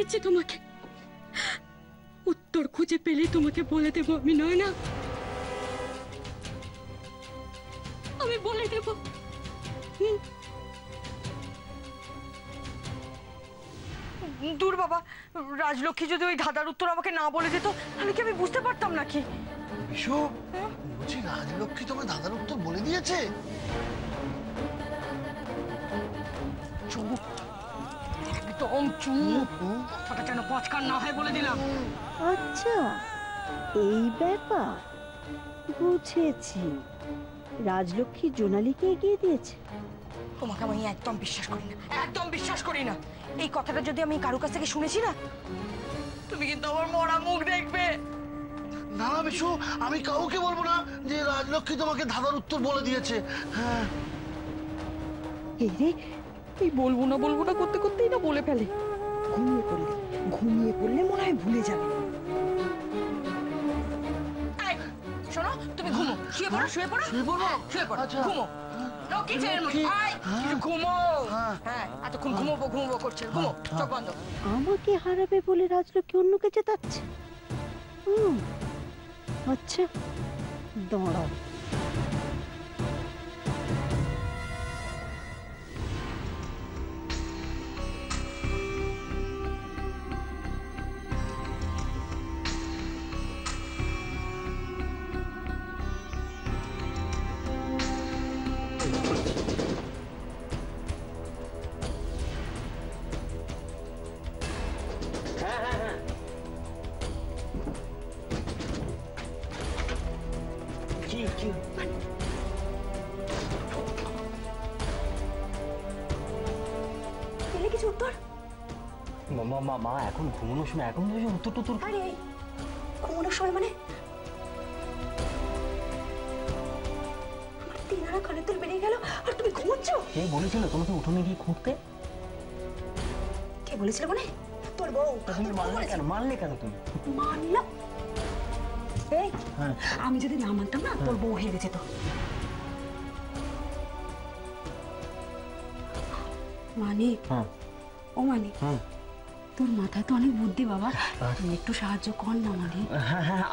দিচ্ছি তোমাকে, উত্তর খুঁজে পেলে তোমাকে বলে দেবো আমি, নয় না? আমি বলে দেবো। দূর বাবা, রাজলক্ষ্মী যদি ওই ধাঁধার উত্তর আমাকে না বলে দিত তাহলে কি আমি বুঝতে পারতাম নাকি? বিশু, বলছি রাজলক্ষ্মী তোমার ধাঁধার উত্তর বলে দিয়েছে? চুপ, একদম চুপ, কথাটা যেন পচকার না হয় বলে দিলাম। আচ্ছা, এই ব্যাপার, বুঝেছি। রাজলক্ষ্মী জোনালীকে এগিয়ে দিয়েছে। তোমাকে আমি একদম বিশ্বাস করি না, একদম বিশ্বাস করি না। এই কথাটা যদি আমি কারো কাছ থেকে শুনেছি না, তুমি কিন্তু আমার মরা মুখ দেখবে। না না বিশু, আমি কাউকে বলবো না যে রাজলক্ষ্মী তোমাকে ধাঁধার উত্তর বলে দিয়েছে। হ্যাঁ, এই রে, এই বলবো না করতে করতেই না বলে ফেলে। ঘুমিয়ে পড়লে মনে হয় ভুলে যাবে। শোনো, তুমি ঘুমো, শুয়ে পড়ো, শুয়ে পড়ো, শুয়ে পড়বো? শুয়ে পড়ো, আচ্ছা। ঘুমো। ঘুমো। হ্যাঁ, এতক্ষণ ঘুমোবো করছে, ঘুমো, চোখ বন্ধ। আমাকে হারাবে বলে রাজলক্ষ্মী অন্যকে জেতাচ্ছে। আচ্ছা, দাঁড়াও। কিছু উত্তর? মা এখন ঘুমানোর সময়, এখন উত্তর। আরে ঘুমানোর সময় মানে? আমার তিনারা কানের তেল বেরিয়ে গেল আর তুমি ঘুমোচ্ছ? কে বলেছিল তোমাকে উঠোনে গিয়ে খুঁজতে? কে বলেছিল মানে? তোর বউ। তুমি মানলে কেন তুমি? মানলাম। এই, আমি যদি না মানতাম না, তোর বউ হেরে যেত। মানিক, ও মানিক, তোর মাথায় তো অনেক বুদ্ধি বাবা, তুমি একটু সাহায্য কর না মানিক। হ্যাঁ,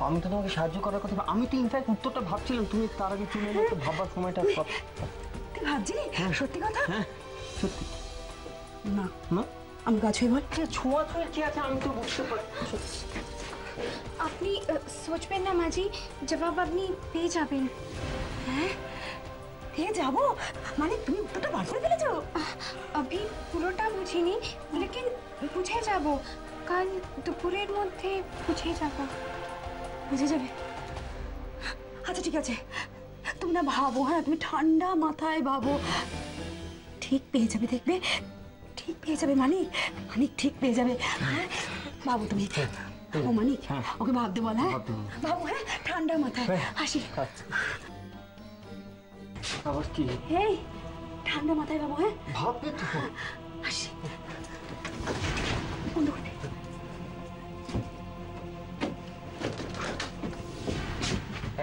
আমি তো তোমাকে সাহায্য করার কথা, আমি তো ইনফ্যাক্ট উত্তরটা ভাবছিলাম, তুমি তার আগে চলে এলে, তো ভাববার সময়টা। তুই ভাবছিলি সত্যি কথা? হ্যাঁ, সত্যি। না না, আমি গা ছুঁয়ে বল। ছোঁয়া কি আছে আমি তো বুঝতে পারি। আপনি সোচবেন না মাঝি, জবাব আপনি পেয়ে যাবেন। হ্যাঁ, পেয়ে যাবো মানে? তুমি উত্তরটা বার করে ফেলেছো? अभी পুরোটা বুঝিনি, লেকিন বুঝে যাব। কাল দুপুরের মধ্যে বুঝে যাব। বুঝে যাবে? আচ্ছা ঠিক আছে, তুমি না ভাবো, হ্যাঁ তুমি ঠান্ডা মাথায় ভাবো, ঠিক পেয়ে যাবে, দেখবে ঠিক পেয়ে যাবে। মানিক ঠিক পেয়ে যাবে। হ্যাঁ বাবু, তুমি ও মানিক, ওকে ভাবতে বল। হ্যাঁ বাবু, হ্যাঁ ঠান্ডা মাথায় হাসি। আবার কি? এই ঠান্ডা মাথায় বাবু, হ্যাঁ ভাববে তো। হাসি বন্ধ করে দে।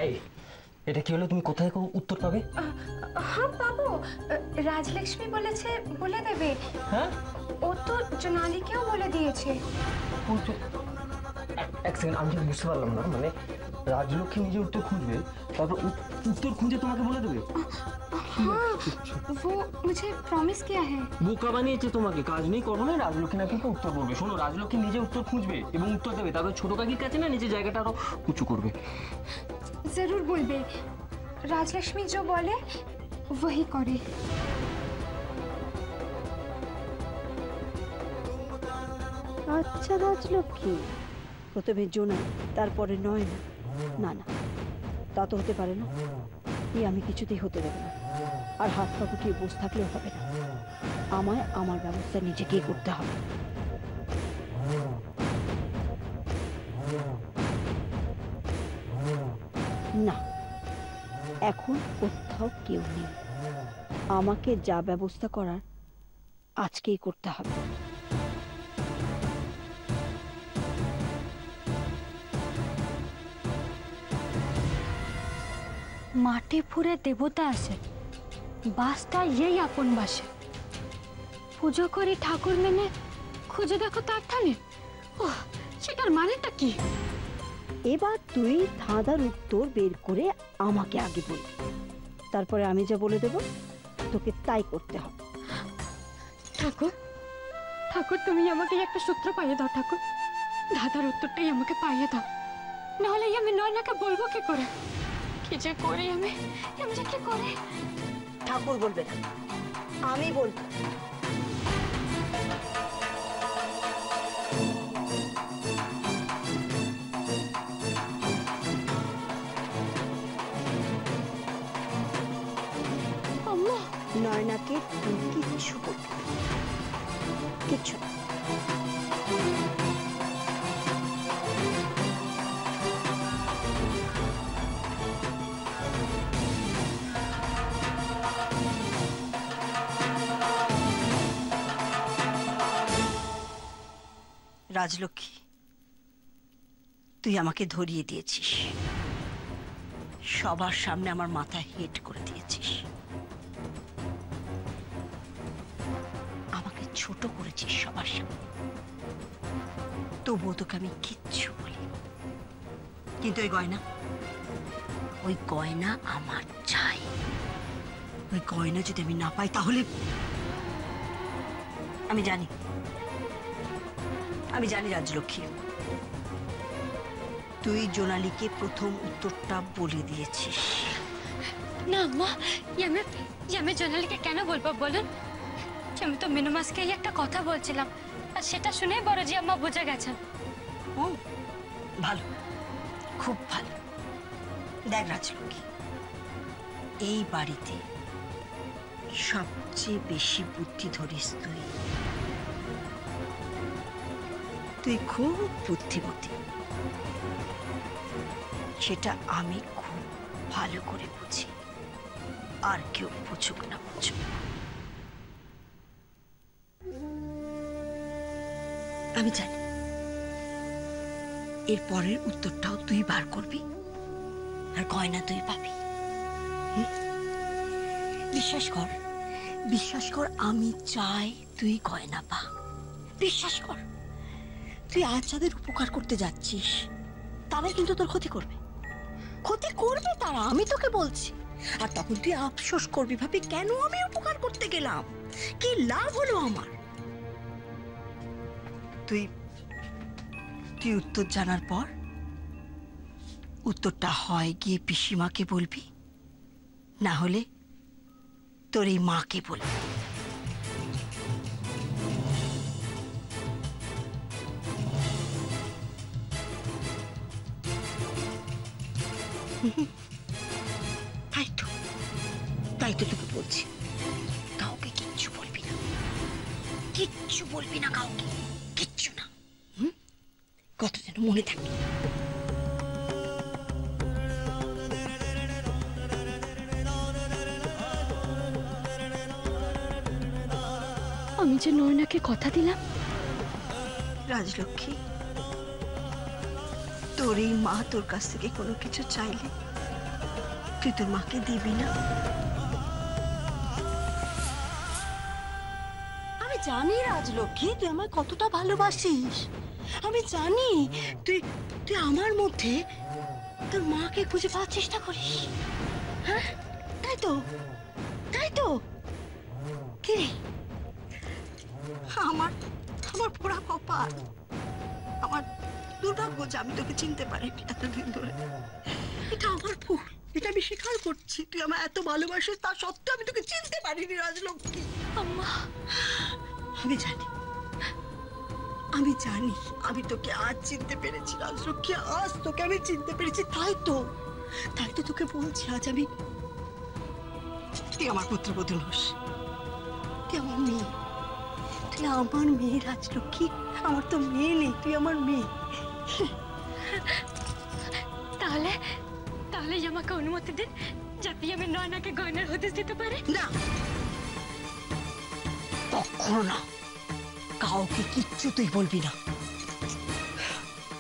এই, এটা কি হলো? তুমি কোথায় উত্তর পাবে? হ্যাঁ পাবো, রাজলক্ষ্মী বলেছে বলে দেবে। হ্যাঁ, ও তো জোনালীকেও বলে দিয়েছে। এক সেকেন্ড, আমি ঠিক বুঝতে পারলাম না, মানে রাজলক্ষ্মী নিজে উত্তর খুঁজবে, তারপর উত্তর খুঁজে তোমাকে বলে দেবে? हाँ, वो मुझे प्रॉमिस किया है। বোকা বানিয়েছে তোমাকে, কাজ নেই করো না, রাজলক্ষ্মী নাকি উত্তর করবে। শোনো, রাজলক্ষ্মী নিজে উত্তর খুঁজবে এবং উত্তর দেবে, তারপর ছোট কাকির কাছে না নিজের জায়গাটা আরো উঁচু করবে। जरूर बोलबे, राजलक्ष्मी जो बोले वही करे। আচ্ছা রাজলক্ষ্মী, প্রথমে জোনাল, তারপরে নয়না। না না, তা তো হতে পারে না, আমি কিছুতেই হতে দেব না। আর হাত পা গুটিয়ে বসে থাকলেও হবে না, আমায় আমার ব্যবস্থা নিজেকেই করতে হবে। না, এখন কোথাও কেউ নেই, আমাকে যা ব্যবস্থা করার আজকেই করতে হবে। মাটি ফুঁড়ে দেবতা আসে, বাসটা এই আপন বাসে। পুজো করি ঠাকুর মেনে খুঁজে দেখো তার থানে। ও, সেটার মানেটা কি? এবার তুই ধাঁধার উত্তর বের করে আমাকে আগে বল, তারপরে আমি যা বলে দেব তোকে তাই করতে হবে। ঠাকুর, ঠাকুর তুমি আমাকে একটা সূত্র পাইয়ে দাও ঠাকুর। দাদার উত্তরটাই আমাকে পাইয়ে দাও, নাহলে আমি নয়নাকে বলবো কি করে? কি যে করি আমি যে কি করে? ঠাকুর বলবে না, আমি বলবো। আম্মা, নয়নাকে তুই কিচ্ছু বলবি না, কিচ্ছু না। রাজলক্ষ্মী, তুই আমাকে ধরিয়ে দিয়েছিস, সবার সামনে আমার মাথা হেট করে দিয়েছিস, আমাকে ছোট করেছিস সবার সামনে, তবুও তোকে আমি কিচ্ছু বলি। কিন্তু ওই গয়না আমার চাই। ওই গয়না যদি আমি না পাই তাহলে আমি জানি রাজলক্ষ্মী, তুই জোনালীকে প্রথম উত্তরটা বলে দিয়েছিস। না আম্মা, আমি জোনালীকে কেন বলবো বলুন? আমি তো মিনুমাসকে একটা কথা বলছিলাম, আর সেটা শুনে বড়জি আম্মা বুঝে গেছেন। ও ভালো, খুব ভালো। দেখ রাজলক্ষ্মী, এই বাড়িতে সবচেয়ে বেশি বুদ্ধি ধরিস তুই। তুই খুব বুদ্ধিমতী, সেটা আমি খুব ভালো করে বুঝি, আর কেউ বুঝুক না বুঝুক। আমি জানি এর পরের উত্তরটাও তুই বার করবি, আর গয়না তুই পাবি। বিশ্বাস কর, আমি চাই তুই গয়না পা। বিশ্বাস কর, তুই আজ যাদের উপকার করতে যাচ্ছিস তারা কিন্তু তোর ক্ষতি করবে তারা, আমি তোকে বলছি। আর তখন তুই আফসোস করবি, ভাবি কেন আমি উপকার করতে গেলাম, কি লাভ হলো আমার। তুই উত্তর জানার পর উত্তরটা হয় গিয়ে পিসিমাকে বলবি, না হলে তোর এই মাকে বলবি। তাই তো তোকে বলছি, কাউকে কিচ্ছু বলবি না, কাউকে কিচ্ছু না। কত যেন মনে থাকে। আমি যে নয়নাকে কথা দিলাম। রাজলক্ষ্মী, তোর এই মা তোর কাছ থেকে কোনো কিছু চাইলে তুই তোর মাকে দিবি না? আমি জানি রাজলক্ষ্মী, তুই আমায় কতটা ভালোবাসিস। আমি জানি তুই আমার মধ্যে তোর মাকে খুঁজে পাওয়ার চেষ্টা করিস। হ্যাঁ, তাই তো কি রে, আমার পোড়া কপাল, আমার দুর্ভাগ্য যে আমি তোকে চিনতে পারিনি এতদিন ধরে। এটা আমার ভুল, এটা আমি স্বীকার করছি। তুই আমার এত ভালোবাসিস, তা সত্ত্বেও আমি তোকে চিনতে পারিনি রাজলক্ষ্মী। আম্মা, আমি জানি আমি তোকে আজ চিনতে পেরেছি রাজলক্ষ্মী, আজ তোকে আমি চিনতে পেরেছি। তাই তো তোকে বলছি, আজ আমি, তুই আমার পুত্রবধূ নস, তুই আমার মেয়ে, রাজলক্ষ্মী। আমার তো মেয়ে নেই, তুই আমার মেয়ে। তাহলে আমাকে অনুমতি দিন, যাতে আমি নয়নাকে গয়নার হদিস দিতে পারি। না, কখনো না, কাউকে কিচ্ছু তুই বলবি না।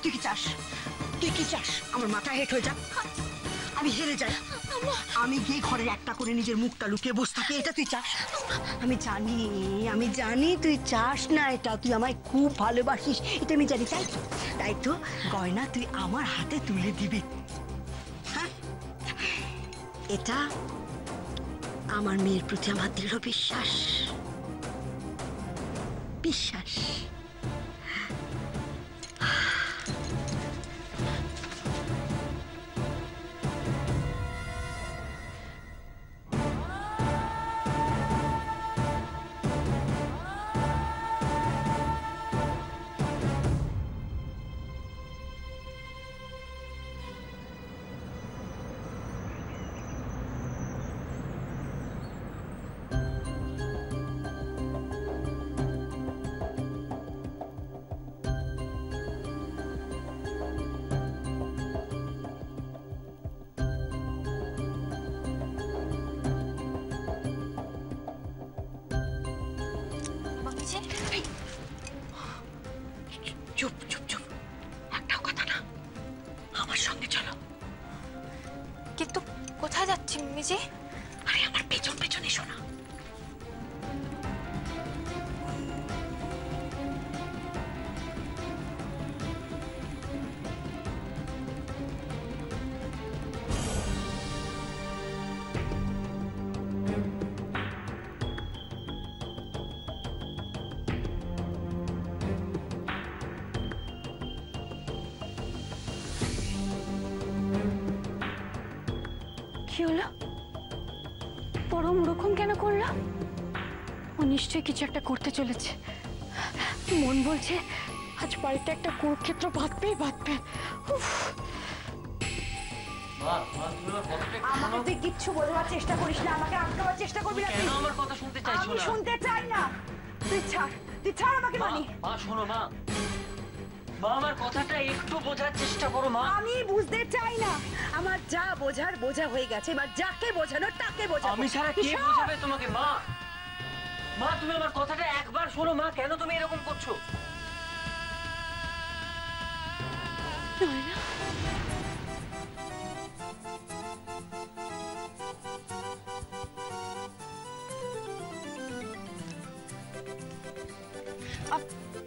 তুই কি চাস আমার মাথা হেট হয়ে যাক? আমি হেরে যাই, আমি গিয়ে ঘরে একটা করে নিজের মুখটা লুকিয়ে বসে থাকি, এটা তুই চাস? আমি জানি তুই চাস না এটা, তুই আমায় খুব ভালোবাসিস, এটা আমি জানি। তাই তো গয়না তুই আমার হাতে তুলে দিবি। হ্যাঁ, এটা আমার মেয়ের প্রতি আমার দৃঢ় বিশ্বাস। বিশ্বাস। চুপ চুপ চুপ, একটাও কথা না, আমার সঙ্গে চলো। কিন্তু কোথায় যাচ্ছি মামিজি? আরে আমার পেছন পেছন এসো না। কি হলো? পরম ওরকম কেন করলো? ও নিশ্চয়ই কিছু একটা করতে চলেছে। মন বলছে আজ বাড়িতে একটা কুরুক্ষেত্র বাঁধবেই বাঁধবে। আমাকে তুই কিচ্ছু বলবার চেষ্টা করিস না, আমাকে আটকাবার চেষ্টা করবি না। কেন আমার কথা শুনতে চাইছো আমি না? শুনতে চাই না, তুই ছাড় আমাকে। মানি মা শোনো মা, মা আমার কথাটা একটু বোঝার চেষ্টা করো মা। আমি বুঝতে চাই না, আমার যা বোঝার বোঝা হয়ে গেছে, এবার যাকে বোঝানো তাকে বোঝাবো। আমি ছাড়া কে বোঝাবে তোমাকে? মা মা তুমি আমার কথাটা একবার শোনো মা, কেন তুমি এরকম করছো?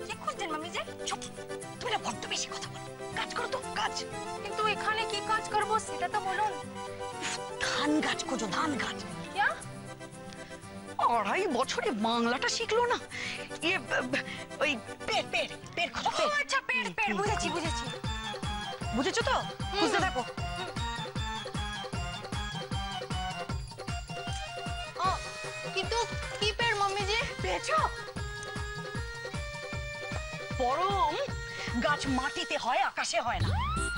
কি খুঁজছেন মামিজি? চুপ, তুমি না বড্ড বেশি কথা বলো। কাজ করো তো, কাজ। কিন্তু এখানে কি কাজ করবো সেটা তো বলুন। ধান গাছ খোঁজো, ধান গাছ। क्या? 2.5 বছরে বাংলাটা শিখলো না। ওই পের খোঁজো, ও আচ্ছা, পেড় বুঝেছি। বুঝেছো তো? খুঁজতে থাকো। কিন্তু কি পেড় মামিজি? পেয়েছো? বরং গাছ মাটিতে হয়, আকাশে হয় না।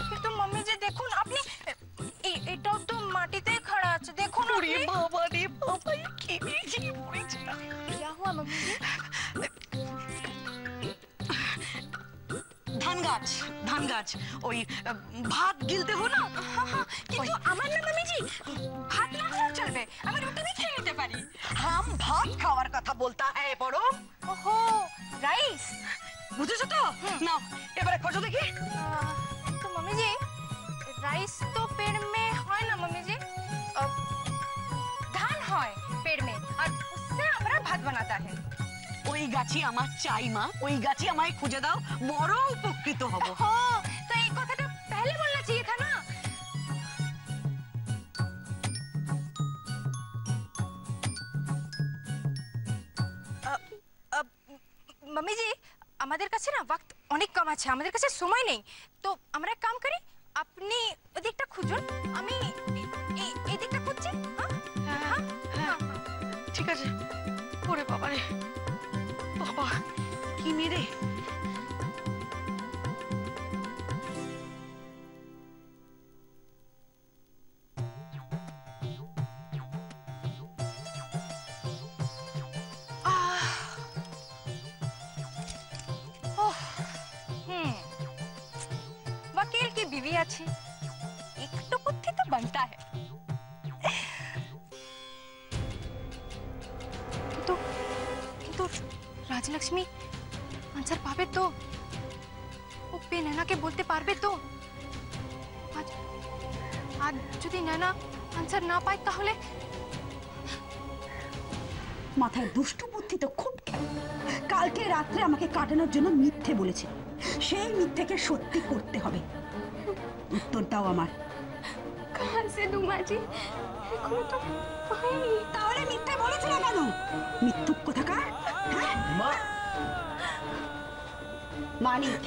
কিন্তু মামিজি দেখুন, আপনি এটাও তো মাটিতে খাড়া আছে, দেখুন ওরে বাবা রে বাবা, কি নিয়েছি পড়েছে। क्या हुआ মামিজি? ধান গাছ ওই ভাত গিলতে হো না। কিন্তু আমার না মামিজি, ভাত না হলেও চলবে, আমি রুটি भी খেয়ে নিতে পারি। হাম ভাত খাওয়ার কথা বলতা হ্যাঁ বড়। ওহো, রাইস। বুঝেছো তো? নাও এবারে খোঁজো দেখি। तो मम्मी जी, राइस तो पेड़ में है ना मम्मी जी? धान है पेड़ में और उससे हमारा भात बनाता है। ওই গাছই আমার চাই মা, ওই গাছই আমায় খুঁজে দাও, বড় উপকৃত হব। हो, तो एक কথা तो पहले बोलना चाहिए था ना। मम्मी जी, আমাদের কাছে না ওয়াক্ত অনেক কম আছে, আমাদের কাছে সময় নেই, তো আমরা এক কাম করি, আপনি ওদিকটা খুঁজুন, আমি এই দিকটা খুঁজছি। হ্যাঁ, ঠিক আছে। ওরে বাবা রে বাবা, কি মেরে। वकील की बीवी अच्छी, एक तो बुद्धि तो बनता है। কিন্তু রাজলক্ষ্মী আনসার পাবে তো? ও পেনানাকে বলতে পারবে তো? আর যদি নয়না আনসার না পায় তাহলে? মাথায় দুষ্টু বুদ্ধি তো খুব খেলে। কালকে রাত্রে আমাকে কাটানোর জন্য মিথ্যে বলেছে, সেই মিথ্যেকে সত্যি করতে হবে। উত্তর দাও আমার। कहाँ से दूं माँ जी? এখনো তো পাইনি। তাহলে মিথ্যে বলেছিল কেন? মিথ্যুক কোথাকার, হ্যাঁ? মা মানিক,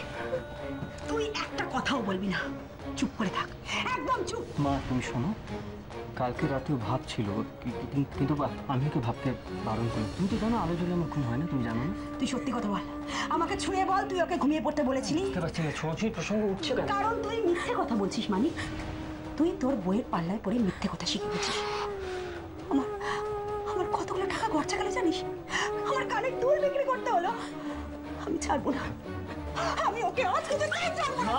তুই একটা কথাও বলবি না, চুপ করে থাক, একদম চুপ। মা তুমি শোনো, কালকে রাতেও ভাব ছিল, কিন্তু আমি ওকে ভাবতে বারণ করি। তুমি তো জানো আলো জ্বলে আমার ঘুম হয় না, তুমি জানো না? তুই সত্যি কথা বল, আমাকে ছুঁয়ে বল, তুই ওকে ঘুমিয়ে পড়তে বলেছিলি? বুঝতে পারছি না, ছোঁয়াছুঁয়ির প্রসঙ্গ উঠছে কেন? কারণ তুই মিথ্যে কথা বলছিস মানিক। তুই তোর বইয়ের পাল্লায় পড়ে মিথ্যে কথা শিখে গেছিস। আমার আমার কতগুলো টাকা খরচা গেল জানিস? আমার কানের দুল বিক্রি করতে হলো। আমি ছাড়বো না, আমি ওকে আজ কিছুতেই ছাড়বো না।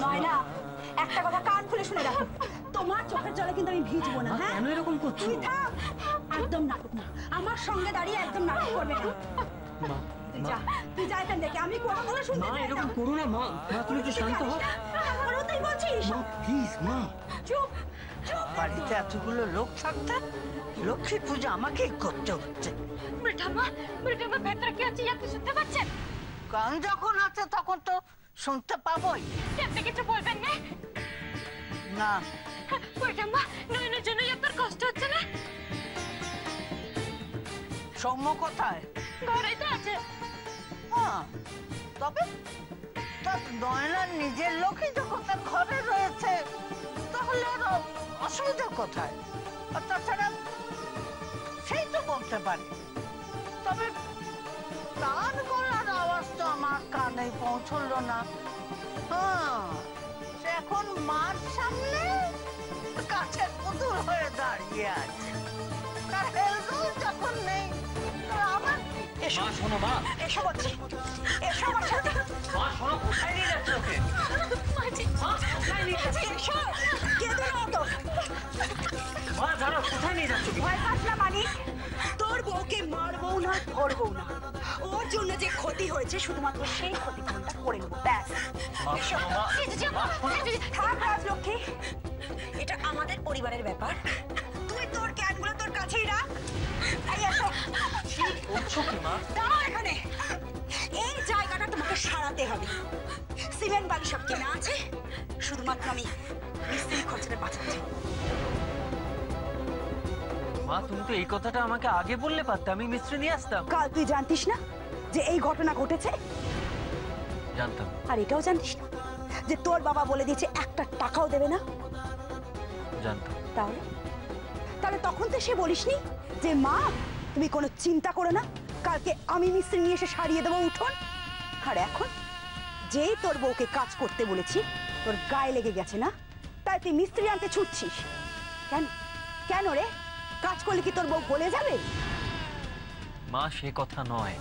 নয়না, একটা কথা কান খুলে শুনে রাখো, তোমার চোখের জলে কিন্তু আমি ভিজবো না। হ্যাঁ, কেন এরকম করছো? তুই থাক, একদম নাটক না, আমার সঙ্গে দাঁড়িয়ে একদম নাটক করবে না। মা তুই যা, তুই যা এখান থেকে, আমি কোনো কথা শুনতে মা চাই না। এরকম করো না মা, মা তুমি একটু শান্ত হও। আমারও তুই বলছিস? মা প্লিজ মা। চুপ চুপ। বাড়িতে এতগুলো লোক থাকতে লক্ষ্মী পূজা আমাকেই করতে হচ্ছে। বেটা মা ভেতরে কি আছে আপনি শুনতে পাচ্ছেন? কান যখন আছে তখন তো শুনতে পাবোই। আপনি কিছু বলবেন না? না, বেটা মা নয়নের জন্যই আপনার কষ্ট হচ্ছে না? সৌম্য কোথায়? ঘরেই তো আছে। হ্যাঁ, তবে তার নয়নার নিজের লোকই যখন তার ঘরে রয়েছে তাহলে আর অসুবিধা কোথায়? আর তাছাড়া সেই তো বলতে পারে। তবে তার গলার আওয়াজ তো আমার কানে পৌঁছলো না। হ্যাঁ, সে এখন মার সামনে কাছের পুতুল হয়ে দাঁড়িয়ে আছে। তার হেলদোল যখন নেই, তার আবার কি? এসো মা শোনো মা, এসো বলছি, এসো আমার সাথে। মা শোনো, কোথায় নিয়ে যাচ্ছ ওকে? মা কোথায় নিয়ে যাচ্ছ? এসো, কেঁদো না তো। মা দাঁড়াও, কোথায় নিয়ে যাচ্ছ? ভয় পাস না মানিক, তোর বউকে মারবো না, ধরবো না। ওর জন্য যে ক্ষতি হয়েছে শুধুমাত্র সেই ক্ষতিপূরণটা করে নেবো, ব্যাস। মা শোনো মা, মা শোনো। থাক রাজলক্ষ্মী, এটা আমাদের পরিবারের ব্যাপার। তুই তোর জ্ঞানগুলো তোর কাছেই রাখ। এই এসো। কি করছো কি মা? দাঁড়াও এখানে, এই জায়গাটা তোমাকে সারাতে হবে। সিমেন্ট বালি সব কেনা আছে, শুধুমাত্র আমি মিস্ত্রি খরচাটা বাঁচাচ্ছি। মা তুমি তো এই কথাটা আমাকে আগে বললে পারতে, আমি মিস্ত্রি নিয়ে আসতাম। কাল তুই জানতিস না যে এই ঘটনা ঘটেছে? জানতাম। আর এটাও জানতিস না যে তোর বাবা বলে দিয়েছে একটা টাকাও দেবে না? জানতাম। তাহলে তাহলে তখন তো সে বলিসনি যে মা তুমি কোনো চিন্তা করো না, কালকে আমি মিস্ত্রি নিয়ে এসে সারিয়ে দেবো উঠোন? আর এখন যেই তোর বউকে কাজ করতে বলেছি তোর গায়ে লেগে গেছে না, তাই তুই মিস্ত্রি আনতে ছুটছিস কেন? কেন রে, কাজ করলে কি তোর বউ গলে যাবে? মা সে কথা নয়,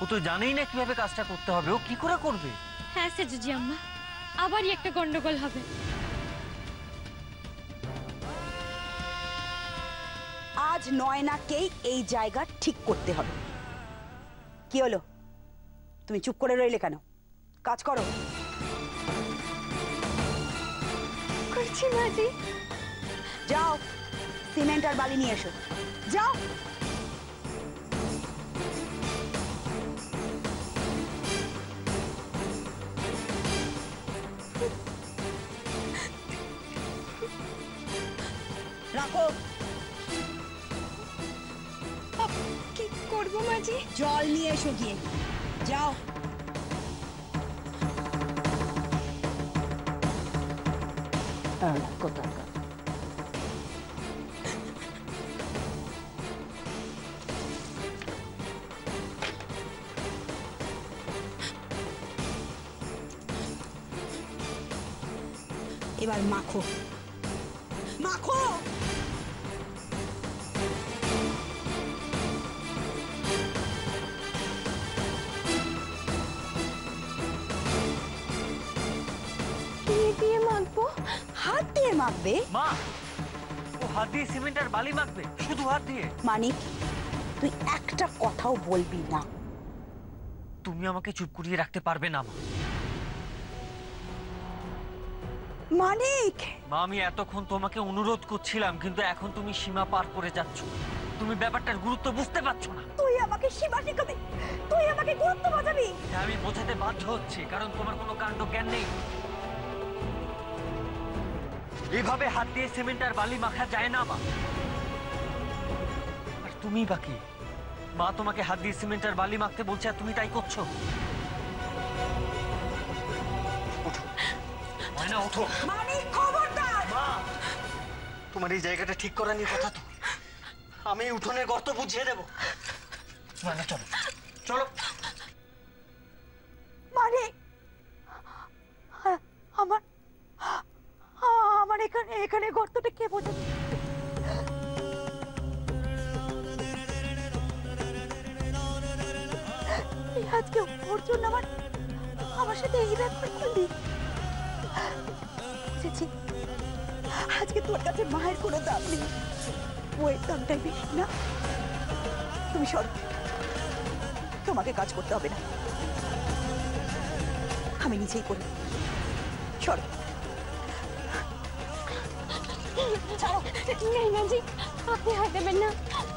ও তো জানেই না কিভাবে কাজটা করতে হবে, ও কি করে করবে? হ্যাঁ সেজুজি আম্মা, আবারই একটা গন্ডগোল হবে। আজ নয়নাকেই এই জায়গা ঠিক করতে হবে। কি হলো, তুমি চুপ করে রইলে কেন? কাজ করো। করছি মাজি। যাও, সিমেন্ট আর বালি নিয়ে এসো, যাও। রাখো। কি করবো মাজি? জল নিয়ে এসো গিয়ে, যাও। কোথায়? এবার মাখো, মাখো। কি দিয়ে মাখবো? হাত দিয়ে মাখবে। মা ও হাত দিয়ে সিমেন্ট আর বালি মাখবে, শুধু হাত দিয়ে? মানিক, তুই একটা কথাও বলবি না। তুমি আমাকে চুপ করিয়ে রাখতে পারবে না মা। মানিক, মা আমি এতক্ষণ তোমাকে অনুরোধ করছিলাম, কিন্তু এখন তুমি সীমা পার করে যাচ্ছ। তুমি ব্যাপারটার গুরুত্ব বুঝতে পারছো না। তুই আমাকে সীমা শিখাবি, তুই আমাকে গুরুত্ব বোঝাবি। আমি বোঝাতে বাধ্য হচ্ছি, কারণ তোমার কোনো কাণ্ড জ্ঞান নেই। এভাবে হাত দিয়ে সিমেন্ট আর বালি মাখা যায় না মা। আর তুমি বাকি মা, তোমাকে হাত দিয়ে সিমেন্ট আর বালি মাখতে বলছে আর তুমি তাই করছো। ওঠো ময়না, ওঠো। মানিক খবরদার। মা, তোমার এই জায়গাটা ঠিক করা নিয়ে কথা তো। আমি উঠোনের গর্ত বুঝিয়ে দেবো। ময়না চলো, চলো। মানিক, আমার আমার এখানে এখানে গর্তটা কে বোঝাবে? আজকে ওর জন্য আমার সাথে এই ব্যাপার করলি। বুঝেছি, আজকে তোর কাছে মায়ের কোনো দাম নেই, ওই দামটাই বেশি না। তুমি সর, তোমাকে কাজ করতে হবে না, আমি নিজেই করি। সর। নেই মাঝি, আপনি হাত দেবেন না,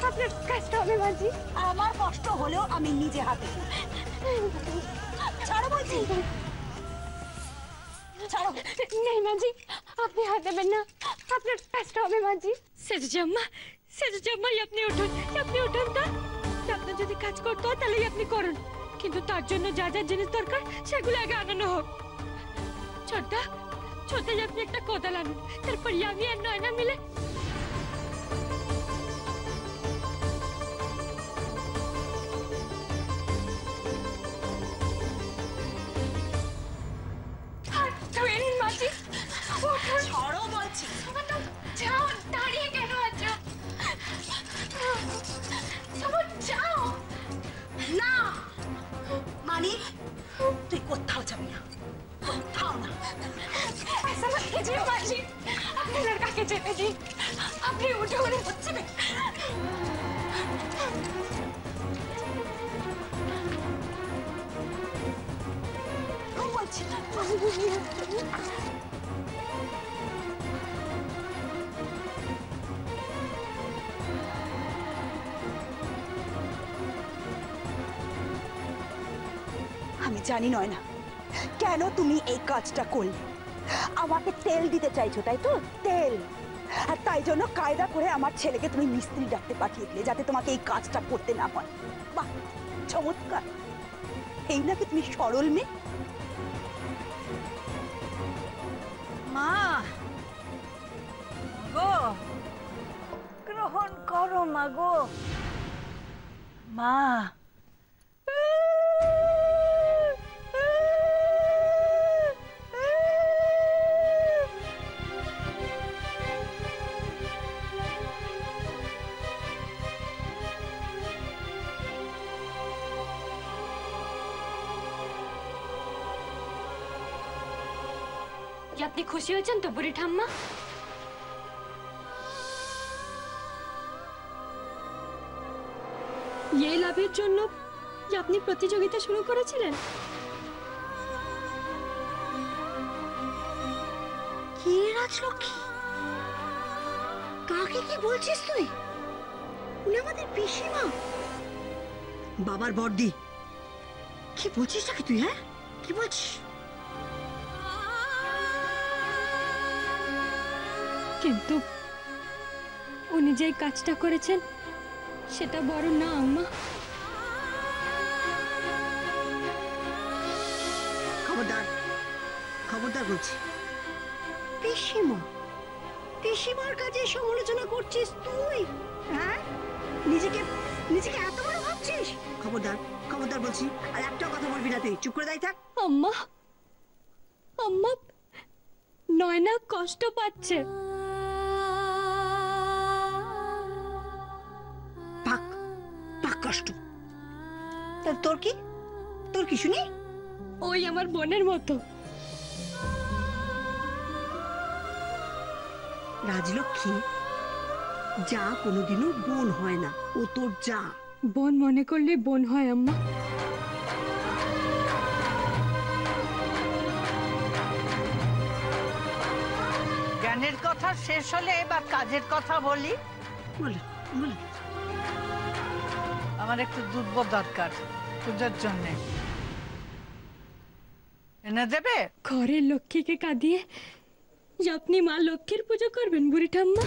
আপনার কাজটা হবে মাঝি। আমার কষ্ট হলেও আমি নিজে হাতে করব। ছাড়ো বলছি, ছাড়ো। নেই মাঝি, আপনি হাত দেবেন না, আপনার কাজটা হবে মাঝি। সেজুজাম্মা, আপনি উঠুন, আপনি উঠুন। আপনার যদি কাজ করতে হয় তাহলেই আপনি করুন, কিন্তু তার জন্য যা যা জিনিস দরকার সেগুলো আগে আনানো হোক। ছোট্টা, আপনি একটা কোদাল আনুন, তারপর আমি আর নয়না মিলে মাঝি। ছাড়ো বলছি। যাও, দাঁড়িয়ে কেন আছো? যাও না মানিক, তুই কোথাও যাবি না, কোথাও না। ऐसा मत कीजिए माजी, अपने लड़का के जेते जी, अपने उठे उन्हें बच्चे में। कौन बोलছি? আমি জানি নয় না কেন তুমি এই কাজটা করলে। আমাকে তেল দিতে চাইছো তাই তো? তেল। আর তাই জন্য কায়দা করে আমার ছেলেকে তুমি মিস্ত্রি ডাকতে পাঠিয়ে দিলে, যাতে তোমাকে এই কাজটা করতে না হয়। বাহ, চমৎকার। এই নাকি তুমি সরল মেয়ে? মা গো, গ্রহণ করো মা গো। মা কি আপনি খুশি হয়েছেন তো বুড়ি ঠাম্মা? এই লাভের জন্য কি আপনি প্রতিযোগিতা শুরু করেছিলেন? কি রাজলক্ষ্মী, কাকে কি বলছিস তুই? উনি আমাদের পিসিমা, বাবার বড়দি। কি বলছিস নাকি তুই? হ্যাঁ, কি বলছিস? কিন্তু উনি যেই কাজটা করেছেন সেটা বড় না আম্মা। খবরদার, খবরদার বলছি। পিসিমা, পিসিমার কাছে সমালোচনা করছিস তুই? হ্যাঁ, নিজেকে নিজেকে এত বড় ভাবছিস? খবরদার, খবরদার বলছি। আর একটা কথা বলবি না তুই, চুপ করে দাঁড়িয়ে থাক। আম্মা, আম্মা, নয়না কষ্ট পাচ্ছে। পাক পাক কষ্ট। তোর কি, তোর কি শুনি? ওই আমার বোনের মতো। রাজলক্ষ্মী, যা কোনোদিনও বোন হয় না, ও তোর যা। বোন মনে করলে বোন হয় আম্মা। মনের কথা শেষ হলে এবার কাজের কথা বলি। বলে বলে আমার একটু দুধ দরকার পুজোর জন্য, এনে দেবে? ঘরের লক্ষ্মীকে কাঁদিয়ে যে আপনি মা লক্ষ্মীর পুজো করবেন বুড়ি ঠাম্মা?